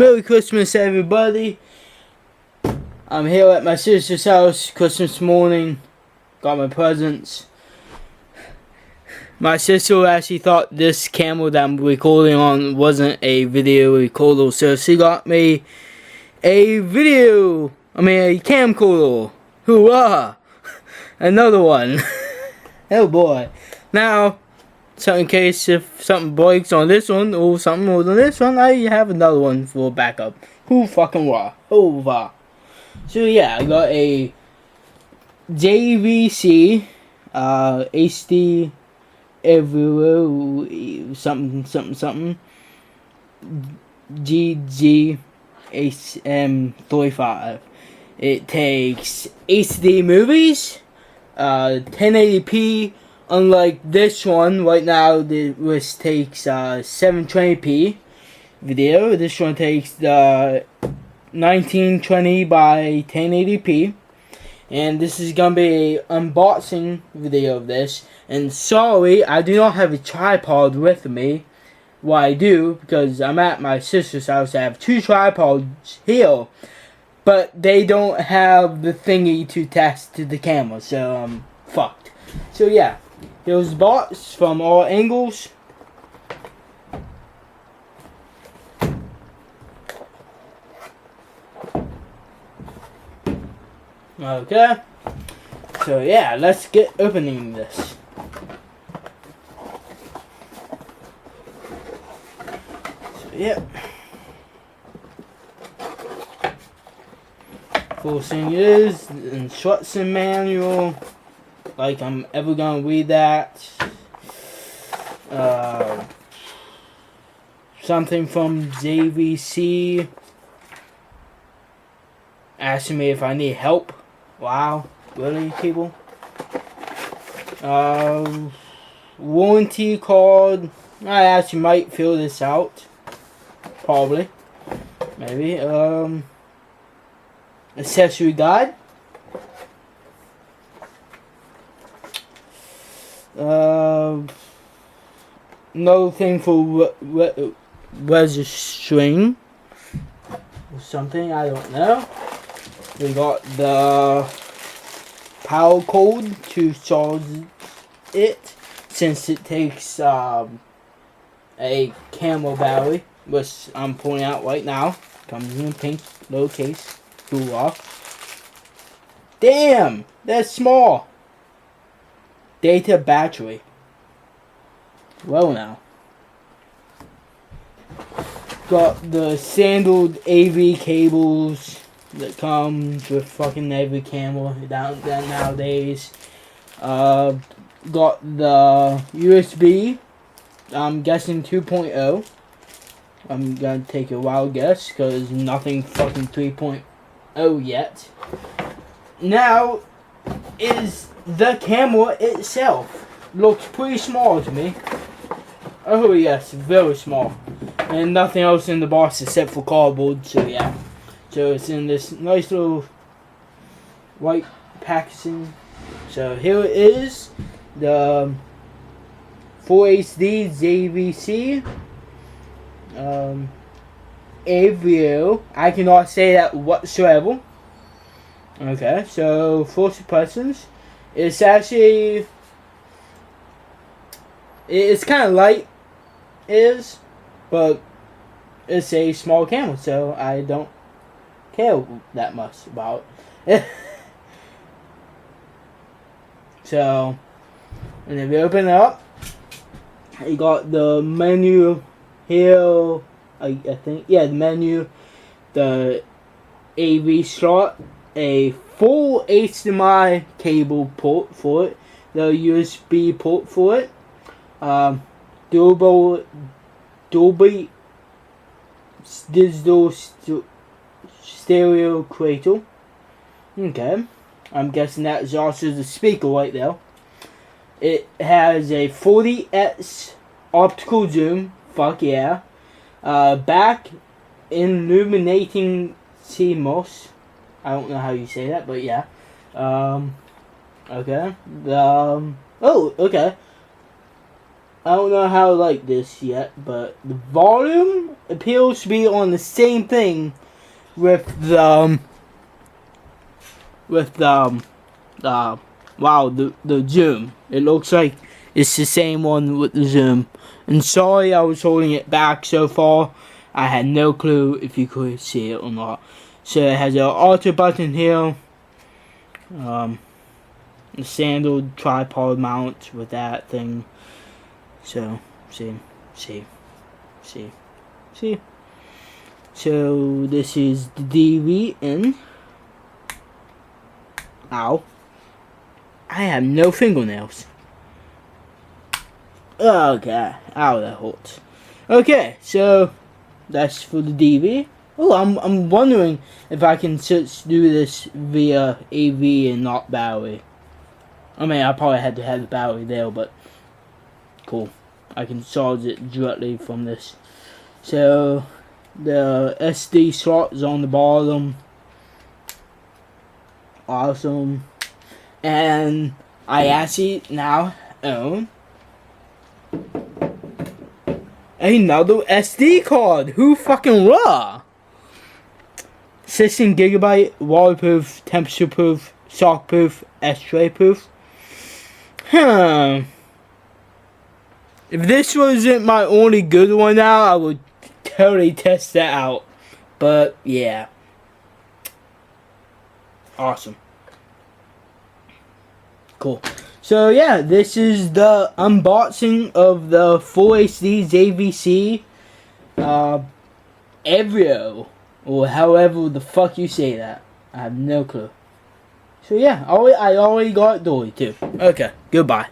Merry Christmas, everybody. I'm here at my sister's house, Christmas morning. Got my presents. My sister actually thought this camera that I'm recording on wasn't a video recorder, so she got me a camcorder. Hoorah! Another one. Oh boy. Now, so in case if something breaks on this one or something more than this one, I have another one for backup. Who fucking what? Over. So yeah, I got a JVC HD Everio something GZ-HM35. It takes HD movies, 1080p. Unlike this one, right now this takes 720p video. This one takes 1920 by 1080p. And this is gonna be an unboxing video of this. And sorry, I do not have a tripod with me. Well, I do, because I'm at my sister's house. I have two tripods here, but they don't have the thingy to attach to the camera, so I'm fucked. So yeah, here's the box from all angles. Okay, so yeah, let's get opening this. So yeah, first thing is the instruction manual. Like I'm ever gonna read that. Something from JVC asking me if I need help. Wow, really, people? Warranty card. I actually might fill this out. Probably. Maybe. Accessory guide. Another thing for registering or something, I don't know. We got the power cord to charge it, since it takes a camera battery, which I'm pulling out right now. Comes in a pink little case. Cool off. Damn, that's small. Data battery. Well now. Got the standard AV cables that comes with fucking every camera down nowadays. Got the USB. I'm guessing 2.0. I'm gonna take a wild guess because nothing fucking 3.0 yet. Now is the camera itself. Looks pretty small to me. Oh yes, very small. And nothing else in the box except for cardboard, so yeah. So it's in this nice little white packaging. So here it is. The 4HD JVC Everio. I cannot say that whatsoever. Okay, so first impressions. It's actually, it's kind of light, but it's a small camera, so I don't care that much about it. So, and if you open it up, you got the menu here. I think, yeah, the menu, the AV slot, a full HDMI cable port for it, the USB port for it, Dolby digital stereo cradle. Okay, I'm guessing that's also the speaker right there. It has a 40x optical zoom. Fuck yeah. Back illuminating CMOS. I don't know how you say that, but yeah. Okay. Oh, okay. I don't know how to like this yet, but the volume appears to be on the same thing with the the zoom. It looks like it's the same one with the zoom. And sorry I was holding it back so far. I had no clue if you could see it or not. So it has an auto button here. The standard tripod mount with that thing. So see. So this is the DV in. Ow. I have no fingernails. Okay. Ow, that hurts. Okay, so that's for the DV. Oh, I'm wondering if I can just do this via AV and not battery. I mean, I probably had to have the battery there, but cool. I can charge it directly from this. So the SD slot is on the bottom. Awesome. And I actually now own another SD card. Who fucking raw? 16 gigabyte, waterproof, temperature proof, shock proof, X-ray proof. If this wasn't my only good one now, I would totally test that out. But yeah. Awesome. Cool. So yeah, this is the unboxing of the Full HD JVC Everio, or however the fuck you say that. I have no clue. So yeah, I already got it too. Okay, goodbye.